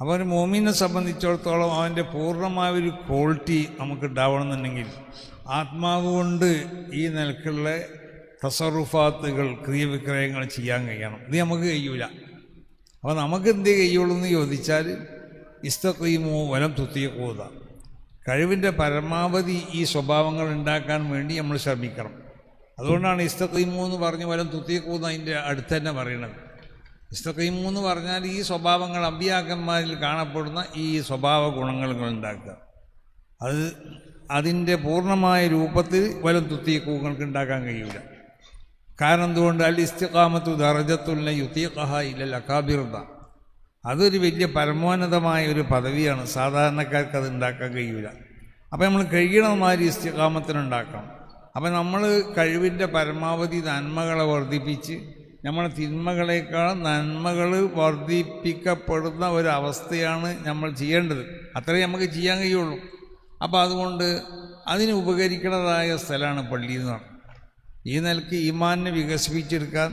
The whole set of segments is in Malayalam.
അപ്പോൾ ഒരു മോമിനെ സംബന്ധിച്ചിടത്തോളം അവൻ്റെ പൂർണ്ണമായൊരു ക്വാളിറ്റി നമുക്ക് ഉണ്ടാവണമെന്നുണ്ടെങ്കിൽ ആത്മാവ് കൊണ്ട് ഈ നിലക്കുള്ള തസറുഫാത്തുകൾ ക്രിയവിക്രയങ്ങൾ ചെയ്യാൻ കഴിയണം. ഇത് നമുക്ക് കഴിയൂല. അപ്പോൾ നമുക്ക് എന്തേ കഴിയുള്ളൂ എന്ന് ചോദിച്ചാൽ ഇസ്തഖീമു വലം തുത്തിയഖൂദ, കഴിവിൻ്റെ പരമാവധി ഈ സ്വഭാവങ്ങൾ ഉണ്ടാക്കാൻ വേണ്ടി നമ്മൾ ശ്രമിക്കണം. അതുകൊണ്ടാണ് ഇസ്തഖീമു എന്ന് പറഞ്ഞ് വലം തുത്തിയഖൂദ അതിൻ്റെ അടുത്ത് തന്നെ പറയണത്. ഇസ്തഖീമു എന്ന് പറഞ്ഞാൽ ഈ സ്വഭാവങ്ങൾ അമ്പിയാക്കന്മാരിൽ കാണപ്പെടുന്ന ഈ സ്വഭാവ ഗുണങ്ങൾ ഉണ്ടാക്കുക. അതിൻ്റെ പൂർണ്ണമായ രൂപത്തിൽ വലം തുത്തിയഖൂങ്ങൾക്ക് ഉണ്ടാക്കാൻ കഴിയില്ല. കാരണം എന്തുകൊണ്ട്? അൽ ഇസ്തിഖാമത്തു ദറജത്തുല്ല യുതീഖഹ ഇലൽ അകാബിർദ, അതൊരു വലിയ പരമോന്നതമായ ഒരു പദവിയാണ്. സാധാരണക്കാർക്ക് അത് ഉണ്ടാക്കാൻ കഴിയില്ല. അപ്പോൾ നമ്മൾ കഴിയണമാതിരി ഇസ്തിഖാമത്തിനുണ്ടാക്കണം. അപ്പം നമ്മൾ കഴിവിൻ്റെ പരമാവധി നന്മകളെ വർദ്ധിപ്പിച്ച് നമ്മളെ തിന്മകളേക്കാൾ നന്മകൾ വർദ്ധിപ്പിക്കപ്പെടുന്ന ഒരവസ്ഥയാണ് നമ്മൾ ചെയ്യേണ്ടത്. അത്രയും നമുക്ക് ചെയ്യാൻ കഴിയുള്ളൂ. അപ്പോൾ അതുകൊണ്ട് അതിന് ഉപകരിക്കുന്നതായ സ്ഥലമാണ് പള്ളി എന്ന് പറയുന്നത്. ഈ നിലയ്ക്ക് ഈമാനിനെ വികസിപ്പിച്ചെടുക്കാൻ,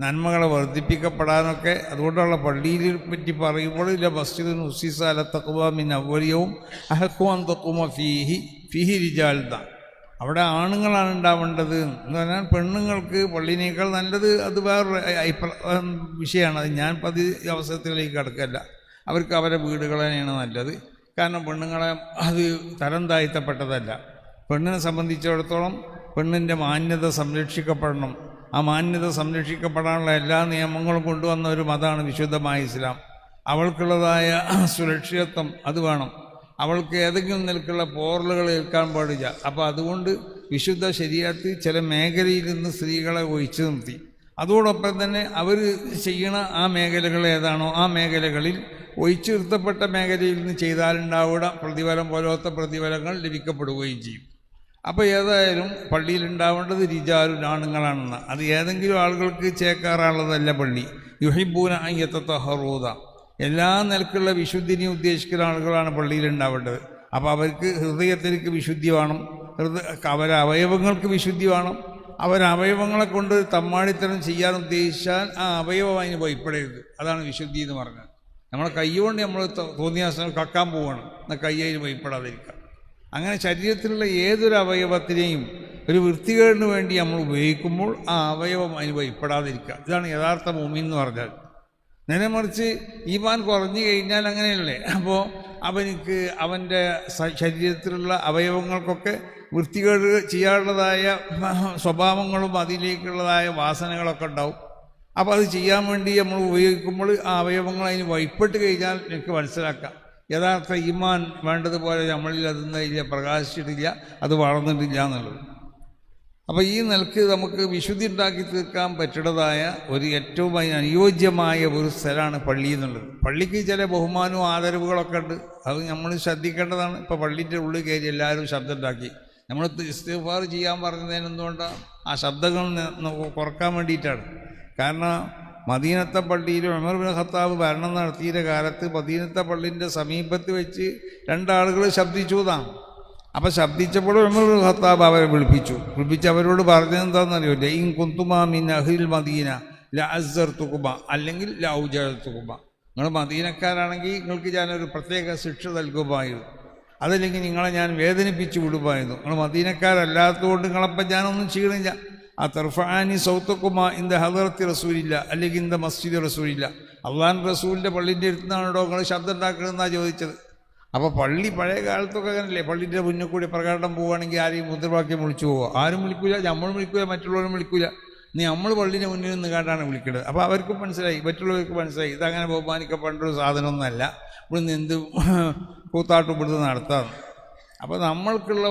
നന്മകളെ വർദ്ധിപ്പിക്കപ്പെടാനൊക്കെ അതുകൊണ്ടുള്ള പള്ളിയെ പറ്റി പറയുമ്പോൾ ഇല്ല മസ്ജിദുൻ ഉസ്സിസ അല തഖ്വ മിൻ അവ്വലിയവും അഹഖു അൻ തഖൂമ ഫീഹി റിജാൽദ, അവിടെ ആണുങ്ങളാണ് ഉണ്ടാവേണ്ടത് എന്ന് പറഞ്ഞാൽ പെണ്ണുങ്ങൾക്ക് പള്ളിനേക്കാൾ നല്ലത് അത് വേറൊരു വിഷയമാണ്. അത് ഞാൻ പതി അവസരത്തിലേക്ക് കടക്കല്ല. അവർക്ക് അവരെ വീടുകൾ തന്നെയാണ് നല്ലത്. കാരണം പെണ്ണുങ്ങളെ അത് തരം താഴ്ത്തപ്പെട്ടതല്ല. പെണ്ണിനെ സംബന്ധിച്ചിടത്തോളം പെണ്ണിൻ്റെ മാന്യത സംരക്ഷിക്കപ്പെടണം. ആ മാന്യത സംരക്ഷിക്കപ്പെടാനുള്ള എല്ലാ നിയമങ്ങളും കൊണ്ടുവന്ന ഒരു മതമാണ് വിശുദ്ധമായ ഇസ്ലാം. അവൾക്കുള്ളതായ സുരക്ഷിതത്വം അത് വേണം. അവൾക്ക് ഏതെങ്കിലും നിലക്കുള്ള പോറലുകൾ ഏൽക്കാൻ പാടില്ല. അപ്പോൾ അതുകൊണ്ട് വിശുദ്ധ ശരീഅത്ത് ചില മേഖലയിൽ നിന്ന് സ്ത്രീകളെ ഒഴിച്ചു നിർത്തി. അതോടൊപ്പം തന്നെ അവർ ചെയ്യണ ആ മേഖലകൾ ഏതാണോ ആ മേഖലകളിൽ ഒഴിച്ചു നിർത്തപ്പെട്ട മേഖലയിൽ നിന്ന് ചെയ്താലുണ്ടാവുക പ്രതിഫലം പോലത്തെ പ്രതിഫലങ്ങൾ ലഭിക്കപ്പെടുകയും ചെയ്യും. അപ്പോൾ ഏതായാലും പള്ളിയിലുണ്ടാവേണ്ടത് റിജാലുൻ ആണുങ്ങളാണെന്ന്. അത് ഏതെങ്കിലും ആളുകൾക്ക് ചേക്കാറുള്ളതല്ല പള്ളി. യുഹിബ്ബൂന അൻ യതതഹറൂദ, എല്ലാ നിലക്കുള്ള വിശുദ്ധിനെ ഉദ്ദേശിക്കുന്ന ആളുകളാണ് പള്ളിയിലുണ്ടാവേണ്ടത്. അപ്പോൾ അവർക്ക് ഹൃദയത്തിലേക്ക് വിശുദ്ധി വേണം, അവരെ അവയവങ്ങൾക്ക് വിശുദ്ധി വേണം. അവരവയവങ്ങളെ കൊണ്ട് തമ്മാടിത്തരം ചെയ്യാൻ ഉദ്ദേശിച്ചാൽ ആ അവയവം അതിന് ഭയപ്പെടരുത്. അതാണ് വിശുദ്ധി എന്ന് പറഞ്ഞത്. നമ്മളെ കൈ കൊണ്ട് നമ്മൾ തോന്നിയ കക്കാൻ പോവുകയാണ്, എന്നാൽ കൈ അതിന് ഭയപ്പെടാതിരിക്കുക. അങ്ങനെ ശരീരത്തിലുള്ള ഏതൊരു അവയവത്തിനെയും ഒരു വൃത്തികേടിന് വേണ്ടി നമ്മൾ ഉപയോഗിക്കുമ്പോൾ ആ അവയവം അതിന് ഭയപ്പെടാതിരിക്കുക. ഇതാണ് യഥാർത്ഥ മുഅ്മിൻ എന്ന് പറഞ്ഞാൽ. നേരെ മറിച്ച് ഈമാൻ കുറഞ്ഞു കഴിഞ്ഞാൽ അങ്ങനെയല്ലേ. അപ്പോൾ അവനിക്ക് അവൻ്റെ ശരീരത്തിലുള്ള അവയവങ്ങൾക്കൊക്കെ വൃത്തികേട് ചെയ്യാനുള്ളതായ സ്വഭാവങ്ങളും അതിലേക്കുള്ളതായ വാസനകളൊക്കെ ഉണ്ടാവും. അപ്പോൾ അത് ചെയ്യാൻ വേണ്ടി നമ്മൾ ഉപയോഗിക്കുമ്പോൾ ആ അവയവങ്ങൾ അതിന് വഴിപ്പെട്ട് കഴിഞ്ഞാൽ എനിക്ക് മനസ്സിലാക്കാം യഥാർത്ഥ ഈമാൻ വേണ്ടതുപോലെ നമ്മളിൽ അതൊന്നും പ്രകാശിച്ചിട്ടില്ല, അത് വളർന്നിട്ടില്ല എന്നുള്ളത്. അപ്പോൾ ഈ നിലക്ക് നമുക്ക് വിശുദ്ധി ഉണ്ടാക്കി തീർക്കാൻ പറ്റുന്നതായ ഒരു ഏറ്റവും അനുയോജ്യമായ ഒരു സ്ഥലമാണ് പള്ളി എന്നുള്ളത്. പള്ളിക്ക് ചില ബഹുമാനവും ആദരവുകളൊക്കെ ഉണ്ട്, അത് നമ്മൾ ശ്രദ്ധിക്കേണ്ടതാണ്. ഇപ്പോൾ പള്ളിൻ്റെ ഉള്ളിൽ കയറി എല്ലാവരും ശബ്ദം ഉണ്ടാക്കി നമ്മൾ ഇസ്തിഗ്ഫാർ ചെയ്യാൻ പറഞ്ഞതിന് എന്തുകൊണ്ടാണ്? ആ ശബ്ദങ്ങൾ കുറക്കാൻ വേണ്ടിയിട്ടാണ്. കാരണം മദീനത്തെ പള്ളിയിൽ ഉമർ ബിൻ ഖത്താബ് ഭരണം നടത്തിയ കാലത്ത് മദീനത്തെ പള്ളിൻ്റെ സമീപത്ത് വെച്ച് രണ്ടാളുകൾ ശബ്ദിച്ചുതാണ്. അപ്പോൾ ശബ്ദിച്ചപ്പോൾ ഉമർ ബിൻ ഖത്താബ് അവരെ വിളിപ്പിച്ച് അവരോട് പറഞ്ഞതെന്താണെന്നറിയോ? ലഇൻ കുന്തുമാ മിൻ അഹ്ലിൽ മദീന ലഅസ്സർതുകുമ അല്ലെങ്കിൽ ലഔജഅതുകുമ, നിങ്ങൾ മദീനക്കാരാണെങ്കിൽ നിങ്ങൾക്ക് ഞാനൊരു പ്രത്യേക ശിക്ഷ നൽകുമായിരുന്നു, അതല്ലെങ്കിൽ നിങ്ങളെ ഞാൻ വേദനിപ്പിച്ച് വിടുമായിരുന്നു. നിങ്ങൾ മദീനക്കാരല്ലാത്തതുകൊണ്ട് നിങ്ങളപ്പം ഞാനൊന്നും ചെയ്യണില്ല. ആ തർഫാനി സൗത്തക്കുമ ഇന്ത ഹദറത്തി റസൂലില്ല അല്ലെങ്കിൽ ഇന്ത മസ്ജിദ് റസൂലില്ല, അള്ളാൻ റസൂലിൻ്റെ പള്ളിൻ്റെ അടുത്തുനിന്നാണോ നിങ്ങൾ ശബ്ദം ഉണ്ടാക്കണമെന്നാണ് ചോദിച്ചത്. അപ്പോൾ പള്ളി പഴയ കാലത്തൊക്കെ അങ്ങനല്ലേ, പള്ളിൻ്റെ മുന്നിൽ കൂടി പ്രകടനം പോവുകയാണെങ്കിൽ ആരെയും മുദ്രാവാക്യം വിളിച്ചു പോവുക, ആരും വിളിക്കില്ല, നമ്മൾ വിളിക്കില്ല, മറ്റുള്ളവരും വിളിക്കില്ല. നമ്മൾ പള്ളിൻ്റെ മുന്നിൽ നിന്ന് കണ്ടാണ് വിളിക്കുന്നത്. അപ്പോൾ അവർക്കും മനസ്സിലായി, മറ്റുള്ളവർക്ക് മനസ്സിലായി ഇതങ്ങനെ ബഹുമാനിക്കപ്പെടേണ്ട ഒരു സാധനമൊന്നുമല്ല, ഇവിടുന്ന് എന്ത് കൂത്താട്ടും ഇവിടുന്ന് നടത്താം. അപ്പോൾ നമ്മൾക്കുള്ള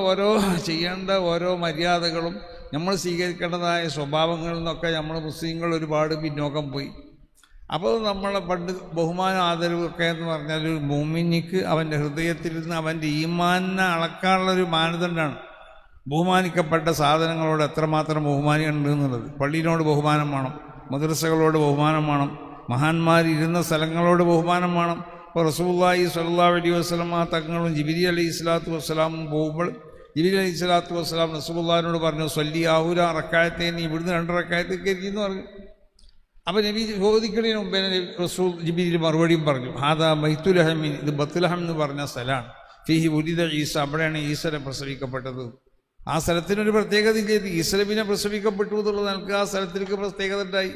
ചെയ്യേണ്ട ഓരോ മര്യാദകളും നമ്മൾ സ്വീകരിക്കേണ്ടതായ സ്വഭാവങ്ങളിൽ നിന്നൊക്കെ നമ്മൾ മുസ്ലിങ്ങൾ ഒരുപാട് പിന്നോക്കം പോയി. അപ്പോൾ നമ്മളെ പണ്ട് ബഹുമാനം ആദരവൊക്കെ എന്ന് പറഞ്ഞാൽ ഒരു മുഅ്മിനിക്ക് അവൻ്റെ ഹൃദയത്തിൽ നിന്ന് അവൻ്റെ ഈമാനിനെ അളക്കാനുള്ളൊരു മാനദണ്ഡമാണ്. ബഹുമാനിക്കപ്പെട്ട സാധനങ്ങളോട് എത്രമാത്രം ബഹുമാനിയുണ്ട് എന്നുള്ളത്. പള്ളിയിനോട് ബഹുമാനം വേണം, മദ്രസകളോട് ബഹുമാനം വേണം, മഹാന്മാരിരുന്ന സ്ഥലങ്ങളോട് ബഹുമാനം വേണം. ഇപ്പോൾ റസൂലുള്ളാഹി സ്വല്ലല്ലാഹു അലൈഹി വസല്ലം തങ്ങളും ജിബ്രീൽ അലൈഹി സ്വലാത്തു വസ്സലാമും പോകുമ്പോൾ ജിബ്രീൽ അലൈഹി സ്വലാത്തു വസ്സലാം റസൂലുള്ളാഹിനോട് പറഞ്ഞു, സ്വല്ലി ആഹുര റക്കായത്തെ, നീ ഇവിടുന്ന് 2 റക്കായത്ത് കയറ്റി എന്ന് പറഞ്ഞു. അപ്പം നബി ചോദിക്കുന്നതിന് മുമ്പേ റസൂൽ ജിബ്രീൽ മറുപടിയും പറഞ്ഞു, ഹാദാ ബൈത്തുലഹമിൻ, ഇത് ബത്തുലഹം എന്ന് പറഞ്ഞ സ്ഥലമാണ്. ഫീഹി ഉലിദ ഈസ, അവിടെയാണ് ഈസനെ പ്രസവിക്കപ്പെട്ടത്. ആ സ്ഥലത്തിനൊരു പ്രത്യേകത ഇല്ല. ഈസലബിനെ പ്രസവിക്കപ്പെട്ടു എന്നുള്ളത് നമുക്ക് ആ സ്ഥലത്തിലേക്ക് പ്രത്യേകത ഉണ്ടായി.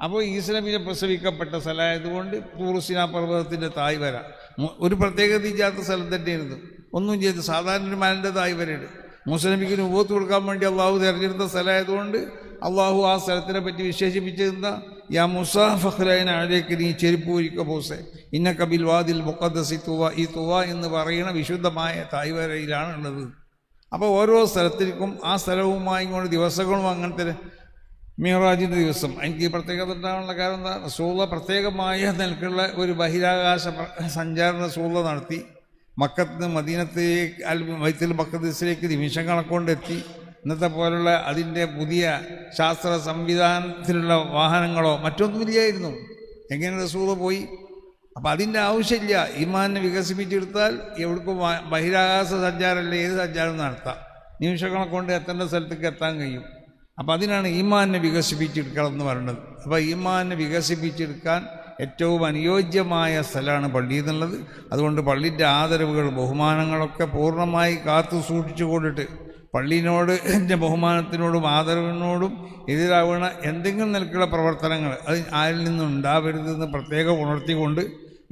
അപ്പോൾ ഈസലബിനെ പ്രസവിക്കപ്പെട്ട സ്ഥലമായതുകൊണ്ട് തൂറുസിന പർവ്വതത്തിൻ്റെ തായ്വര ഒരു പ്രത്യേകത ഇല്ലാത്ത സ്ഥലം തന്നെയായിരുന്നു. ഒന്നും ചെയ്ത് സാധാരണ ഒരു മലൻ്റെ തായ്വരയുണ്ട്. മൂസനബിക്ക് നുബൂവത്ത് കൊടുക്കാൻ വേണ്ടി അള്ളാഹു തിരഞ്ഞെടുത്ത സ്ഥലമായതുകൊണ്ട് അള്ളാഹു ആ സ്ഥലത്തിനെ പറ്റി വിശേഷിപ്പിച്ചതെന്താ, യാ മുസാ ഫഖ്ലൈന അലൈക, നീ ചെരുപ്പ് ഊരിക്ക പോസെ, ഇന്ന കബിൽ വാദിൽ മുഖദ്ദസി തുവ, ഈ തുവ എന്ന് പറയുന്ന വിശുദ്ധമായ തായ്വരയിലാണ് ഉള്ളത്. അപ്പോൾ ഓരോ സ്ഥലത്തിനും ആ സ്ഥലവുമായി കൊണ്ട് ദിവസങ്ങളും അങ്ങനത്തെ മിഅ്റാജിൻ്റെ ദിവസം എനിക്ക് പ്രത്യേകത ഉണ്ടാകാനുള്ള കാരണം എന്താ, റസൂല പ്രത്യേകമായ നിലക്കുള്ള ഒരു ബഹിരാകാശ സഞ്ചാരം റസൂല നടത്തി. മക്കത്ത് നിന്ന് മദീനത്തേക്ക് ബൈത്തുൽ മഖ്ദിസിലേക്ക് നിമിഷം കണക്കൊണ്ടെത്തി. ഇന്നത്തെ പോലുള്ള അതിൻ്റെ പുതിയ ശാസ്ത്ര സംവിധാനത്തിലുള്ള വാഹനങ്ങളോ മറ്റൊന്നുമില്ലായിരുന്നു. എങ്ങനെ റസൂൽ പോയി? അപ്പം അതിൻ്റെ ആവശ്യമില്ല. ഈമാനെ വികസിപ്പിച്ചെടുത്താൽ എവിടേക്കും ബഹിരാകാശ സഞ്ചാരമല്ല, ഏത് സഞ്ചാരം നടത്താം, നിമിഷക്കണക്കൊണ്ട് എത്തേണ്ട സ്ഥലത്തേക്ക് എത്താൻ കഴിയും. അപ്പം അതിനാണ് ഈമാനെ വികസിപ്പിച്ചെടുക്കണം എന്ന് പറയുന്നത്. അപ്പോൾ ഈമാനെ വികസിപ്പിച്ചെടുക്കാൻ ഏറ്റവും അനുയോജ്യമായ സ്ഥലമാണ് പള്ളി എന്നുള്ളത്. അതുകൊണ്ട് പള്ളിൻ്റെ ആദരവുകൾ ബഹുമാനങ്ങളൊക്കെ പൂർണ്ണമായി കാത്തു സൂക്ഷിച്ചു കൊണ്ടിട്ട് പള്ളിനോട് എൻ്റെ ബഹുമാനത്തിനോടും ആദരവിനോടും എതിരാവുന്ന എന്തെങ്കിലും നിലക്കുള്ള പ്രവർത്തനങ്ങൾ അത് ആരിൽ നിന്നും ഉണ്ടാവരുതെന്ന് പ്രത്യേകം ഉണർത്തിക്കൊണ്ട്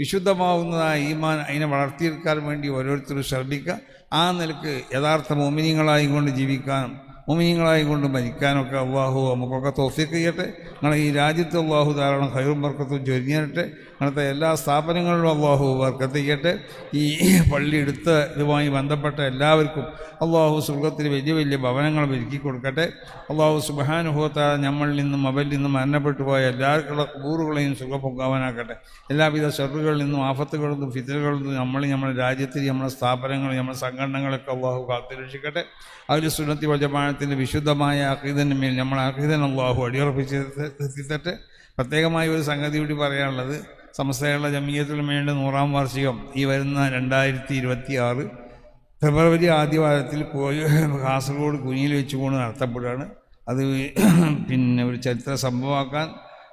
വിശുദ്ധമാവുന്നതായ ഈമാൻ അതിനെ വളർത്തിയെടുക്കാൻ വേണ്ടി ഓരോരുത്തരും ശ്രമിക്കുക. ആ നിലക്ക് യഥാർത്ഥ മോമിനിയങ്ങളായി കൊണ്ട് ജീവിക്കാനും മോമിനിയങ്ങളായി കൊണ്ട് മരിക്കാനൊക്കെ അള്ളാഹു നമുക്കൊക്കെ തൗഫീഖ് ചെയ്യട്ടെ. നിങ്ങളെ ഈ രാജ്യത്ത് അള്ളാഹു ധാരാളം ഖൈറും ബർക്കത്തും ചൊരിഞ്ഞിരട്ടെ. അങ്ങനത്തെ എല്ലാ സ്ഥാപനങ്ങളിലും അള്ളാഹു ബർക്കത്ത് ചെയ്യട്ടെ. ഈ പള്ളി എടുത്ത് ഇതുമായി ബന്ധപ്പെട്ട എല്ലാവർക്കും അള്ളാഹു സ്വർഗത്തിൽ വലിയ വലിയ ഭവനങ്ങൾ ഒരുക്കി കൊടുക്കട്ടെ. അള്ളാഹു സുബ്ഹാനഹു വ തആല നമ്മളിൽ നിന്നും അവരിൽ നിന്നും മരണപ്പെട്ടു പോയ എല്ലാവർക്കുള്ള ഖബൂറുകളെയും സുഖപൊക്കാവാനാക്കട്ടെ. എല്ലാവിധ ഷർറുകളിൽ നിന്നും ആഫത്തുകളിൽ നിന്നും ഫിത്നകളിൽ നിന്നും നമ്മുടെ രാജ്യത്തിൽ നമ്മുടെ സ്ഥാപനങ്ങൾ നമ്മുടെ സംഘടനകളൊക്കെ അള്ളാഹു കാത്തുരക്ഷിക്കട്ടെ. അഹ്ലു സുന്നത്തി വൽ ജമാഅത്തിൻ്റെ വിശുദ്ധമായ അഖീദന് മേൽ നമ്മളെ അഖീദൻ അള്ളാഹു അടിയുറപ്പിച്ച് എത്തിത്തട്ടെ. പ്രത്യേകമായി ഒരു സംഗതി കൂടി പറയാനുള്ളത്, സമസ്തയുള്ള ജമിയത്തുൽ ഉലമയുടെ 100-ാം വാർഷികം ഈ വരുന്ന 2026 ഫെബ്രുവരി ആദ്യവാരത്തിൽ കാസർഗോഡ് കുനിയിൽ വെച്ചുകൊണ്ട് നടത്തപ്പെടുകയാണ്. അത് പിന്നെ ഒരു ചരിത്ര സംഭവമാക്കാൻ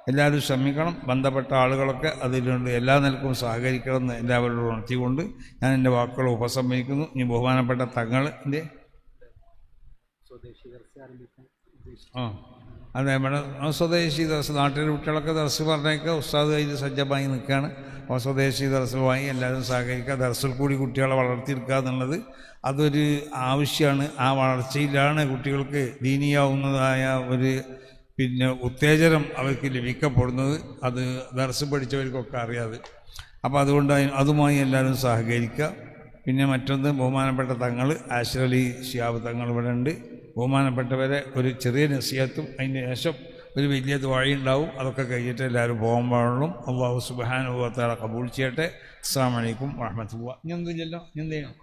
എല്ലാവരും ശ്രമിക്കണം. ബന്ധപ്പെട്ട ആളുകളൊക്കെ അതിലുണ്ട്, എല്ലാ നിലക്കും സഹകരിക്കണമെന്ന് എല്ലാവരോടും ഉണർത്തിക്കൊണ്ട് ഞാൻ എൻ്റെ വാക്കുകൾ ഉപസംഹരിക്കുന്നു. ഇനി ബഹുമാനപ്പെട്ട തങ്ങളിൻ്റെ അതെ, നമ്മുടെ സ്വദേശി ദർസ് നാട്ടിലെ കുട്ടികളൊക്കെ ദർസ് പറഞ്ഞേക്കുക. ഉസ്താദ് അതിൽ സജ്ജമായി നിൽക്കുകയാണ്. അപ്പോൾ സ്വദേശി ദർസുമായി എല്ലാവരും സഹകരിക്കുക. ദർസിൽ കൂടി കുട്ടികളെ വളർത്തിയെടുക്കുക എന്നുള്ളത് അതൊരു ആവശ്യമാണ്. ആ വളർച്ചയിലാണ് കുട്ടികൾക്ക് ദീനിയാവുന്നതായ ഒരു ഉത്തേജനം അവർക്ക് ലഭിക്കപ്പെടുന്നത്. അത് ദർസ് പഠിച്ചവർക്കൊക്കെ അറിയാതെ. അപ്പോൾ അതുകൊണ്ട് അതുമായി എല്ലാവരും സഹകരിക്കുക. പിന്നെ മറ്റൊന്ന്, ബഹുമാനപ്പെട്ട തങ്ങൾ ആശ്രലി ശിഹാബ് തങ്ങൾ ഇവിടെ ഉണ്ട്. ബഹുമാനപ്പെട്ടവരെ ഒരു ചെറിയ നസിഹത്തും അതിന് ശേഷം ഒരു വലിയ ദുആഉണ്ടാവും. അതൊക്കെ കഴിഞ്ഞിട്ട് എല്ലാവരും പോകാൻ പാടുള്ളൂ. അല്ലാഹു സുബ്ഹാനഹു വ തആല ഖബൂൽ ചെയ്യട്ടെ. അസ്സലാമു അലൈക്കും വറഹ്മത്തുള്ളാഹി. ഇനി എന്തും ചെല്ലോ, എന്ത് ചെയ്യണം?